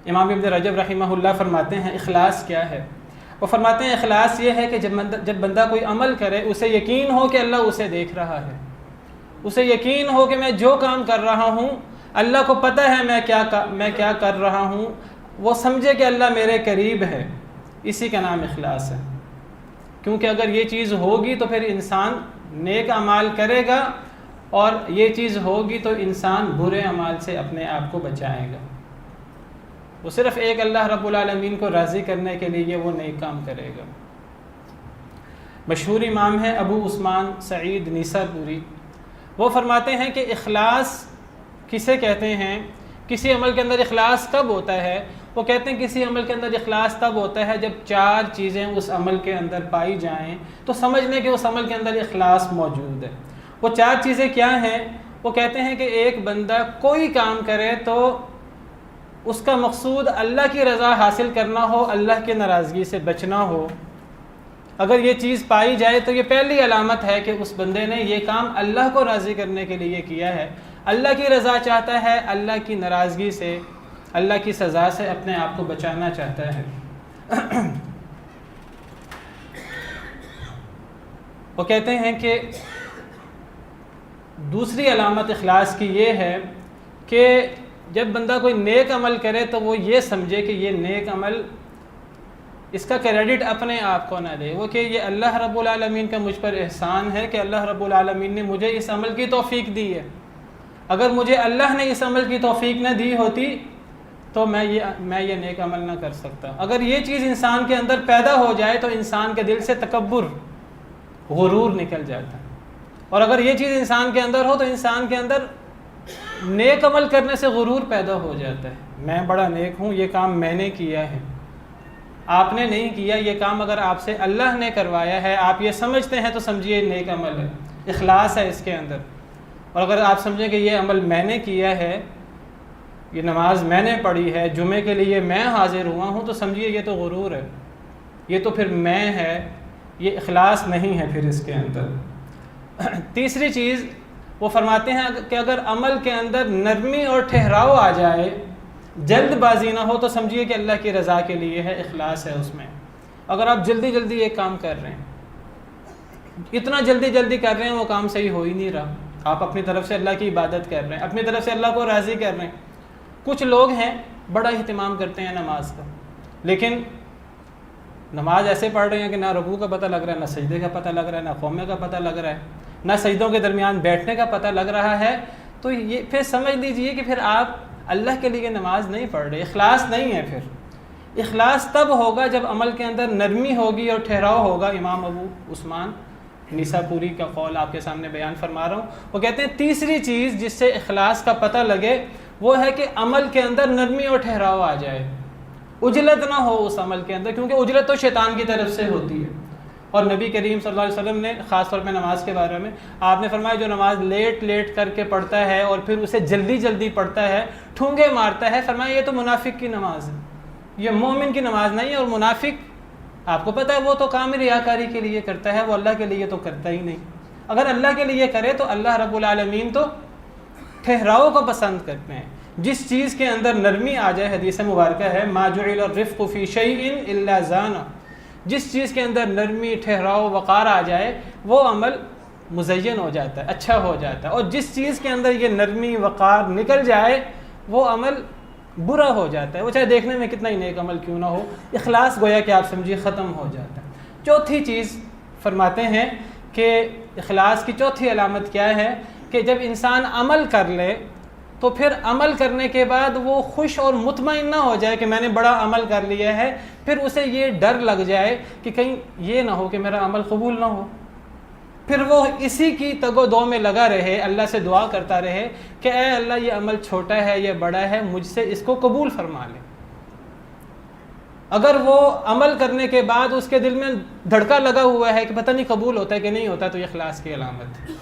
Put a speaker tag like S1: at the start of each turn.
S1: امام ابن رجب رحمہ اللہ فرماتے ہیں اخلاص کیا ہے؟ وہ فرماتے ہیں اخلاص یہ ہے کہ جب بندہ کوئی عمل کرے اسے یقین ہو کہ اللہ اسے دیکھ رہا ہے، اسے یقین ہو کہ میں جو کام کر رہا ہوں اللہ کو پتہ ہے میں کیا کر رہا ہوں، وہ سمجھے کہ اللہ میرے قریب ہے، اسی کا نام اخلاص ہے۔ کیونکہ اگر یہ چیز ہوگی تو پھر انسان نیک اعمال کرے گا، اور یہ چیز ہوگی تو انسان برے اعمال سے اپنے آپ کو بچائے گا۔ وہ صرف ایک اللہ رب العالمین کو راضی کرنے کے لیے وہ نیک کام کرے گا۔ مشہور امام ہے ابو عثمان سعید نیسابوری، وہ فرماتے ہیں کہ اخلاص کسے کہتے ہیں، کسی عمل کے اندر اخلاص کب ہوتا ہے؟ وہ کہتے ہیں کسی عمل کے اندر اخلاص تب ہوتا ہے جب 4 چیزیں اس عمل کے اندر پائی جائیں تو سمجھ لیں کہ اس عمل کے اندر اخلاص موجود ہے۔ وہ 4 چیزیں کیا ہیں؟ وہ کہتے ہیں کہ ایک بندہ کوئی کام کرے تو اس کا مقصود اللہ کی رضا حاصل کرنا ہو، اللہ کی ناراضگی سے بچنا ہو۔ اگر یہ چیز پائی جائے تو یہ پہلی علامت ہے کہ اس بندے نے یہ کام اللہ کو راضی کرنے کے لیے کیا ہے، اللہ کی رضا چاہتا ہے، اللہ کی ناراضگی سے، اللہ کی سزا سے اپنے آپ کو بچانا چاہتا ہے۔ وہ کہتے ہیں کہ دوسری علامت اخلاص کی یہ ہے کہ جب بندہ کوئی نیک عمل کرے تو وہ یہ سمجھے کہ یہ نیک عمل، اس کا کریڈٹ اپنے آپ کو نہ دے، وہ کہ یہ اللہ رب العالمین کا مجھ پر احسان ہے کہ اللہ رب العالمین نے مجھے اس عمل کی توفیق دی ہے، اگر مجھے اللہ نے اس عمل کی توفیق نہ دی ہوتی تو میں یہ نیک عمل نہ کر سکتا۔ اگر یہ چیز انسان کے اندر پیدا ہو جائے تو انسان کے دل سے تکبر، غرور نکل جاتا ہے، اور اگر یہ چیز انسان کے اندر ہو تو انسان کے اندر نیک عمل کرنے سے غرور پیدا ہو جاتا ہے، میں بڑا نیک ہوں، یہ کام میں نے کیا ہے، آپ نے نہیں کیا، یہ کام اگر آپ سے اللہ نے کروایا ہے، آپ یہ سمجھتے ہیں تو سمجھیے نیک عمل ہے، اخلاص ہے اس کے اندر۔ اور اگر آپ سمجھیں کہ یہ عمل میں نے کیا ہے، یہ نماز میں نے پڑھی ہے، جمعے کے لیے میں حاضر ہوا ہوں، تو سمجھیے یہ تو غرور ہے، یہ تو پھر میں ہے، یہ اخلاص نہیں ہے پھر اس کے اندر۔ تیسری چیز وہ فرماتے ہیں کہ اگر عمل کے اندر نرمی اور ٹھہراؤ آ جائے، جلد بازی نہ ہو، تو سمجھیے کہ اللہ کی رضا کے لیے ہے، اخلاص ہے اس میں۔ اگر آپ جلدی جلدی ایک کام کر رہے ہیں، اتنا جلدی کر رہے ہیں، وہ کام صحیح ہو ہی نہیں رہا، آپ اپنی طرف سے اللہ کی عبادت کر رہے ہیں، اپنی طرف سے اللہ کو راضی کر رہے ہیں۔ کچھ لوگ ہیں بڑا اہتمام کرتے ہیں نماز کا، لیکن نماز ایسے پڑھ رہے ہیں کہ نہ رکوع کا پتہ لگ رہا ہے، نہ سجدے کا پتہ لگ رہا ہے، نہ قومے کا پتہ لگ رہا ہے، نہ سجدوں کے درمیان بیٹھنے کا پتہ لگ رہا ہے، تو یہ پھر سمجھ لیجئے کہ پھر آپ اللہ کے لیے نماز نہیں پڑھ رہے، اخلاص نہیں ہے۔ پھر اخلاص تب ہوگا جب عمل کے اندر نرمی ہوگی اور ٹھہراؤ ہوگا۔ امام ابو عثمان نیسابوری کا قول آپ کے سامنے بیان فرما رہا ہوں۔ وہ کہتے ہیں تیسری چیز جس سے اخلاص کا پتہ لگے وہ ہے کہ عمل کے اندر نرمی اور ٹھہراؤ آ جائے، عجلت نہ ہو اس عمل کے اندر، کیونکہ عجلت تو شیطان کی طرف سے ہوتی ہے۔ اور نبی کریم صلی اللہ علیہ وسلم نے خاص طور پہ نماز کے بارے میں آپ نے فرمایا جو نماز لیٹ کر کے پڑھتا ہے اور پھر اسے جلدی پڑھتا ہے، ٹھونگے مارتا ہے، فرمایا یہ تو منافق کی نماز ہے، یہ مومن کی نماز نہیں ہے۔ اور منافق آپ کو پتہ ہے وہ تو کام ریاکاری کے لیے کرتا ہے، وہ اللہ کے لیے تو کرتا ہی نہیں۔ اگر اللہ کے لیے کرے تو اللہ رب العالمین تو ٹھہراؤ کو پسند کرتے ہیں، جس چیز کے اندر نرمی آ جائے، حدیث مبارکہ ہے ما جعل الرفق فی شیء الا زانہ، جس چیز کے اندر نرمی، ٹھہراؤ، وقار آ جائے وہ عمل مزین ہو جاتا ہے، اچھا ہو جاتا ہے، اور جس چیز کے اندر یہ نرمی، وقار نکل جائے وہ عمل برا ہو جاتا ہے، وہ چاہے دیکھنے میں کتنا ہی نیک عمل کیوں نہ ہو، اخلاص گویا کہ آپ سمجھیے ختم ہو جاتا ہے۔ چوتھی چیز فرماتے ہیں کہ اخلاص کی چوتھی علامت کیا ہے کہ جب انسان عمل کر لے تو پھر عمل کرنے کے بعد وہ خوش اور مطمئن نہ ہو جائے کہ میں نے بڑا عمل کر لیا ہے، پھر اسے یہ ڈر لگ جائے کہ کہیں یہ نہ ہو کہ میرا عمل قبول نہ ہو، پھر وہ اسی کی تگ و دو میں لگا رہے، اللہ سے دعا کرتا رہے کہ اے اللہ یہ عمل چھوٹا ہے، یہ بڑا ہے، مجھ سے اس کو قبول فرما لے۔ اگر وہ عمل کرنے کے بعد اس کے دل میں دھڑکا لگا ہوا ہے کہ پتہ نہیں قبول ہوتا ہے کہ نہیں ہوتا، تو یہ اخلاص کی علامت ہے۔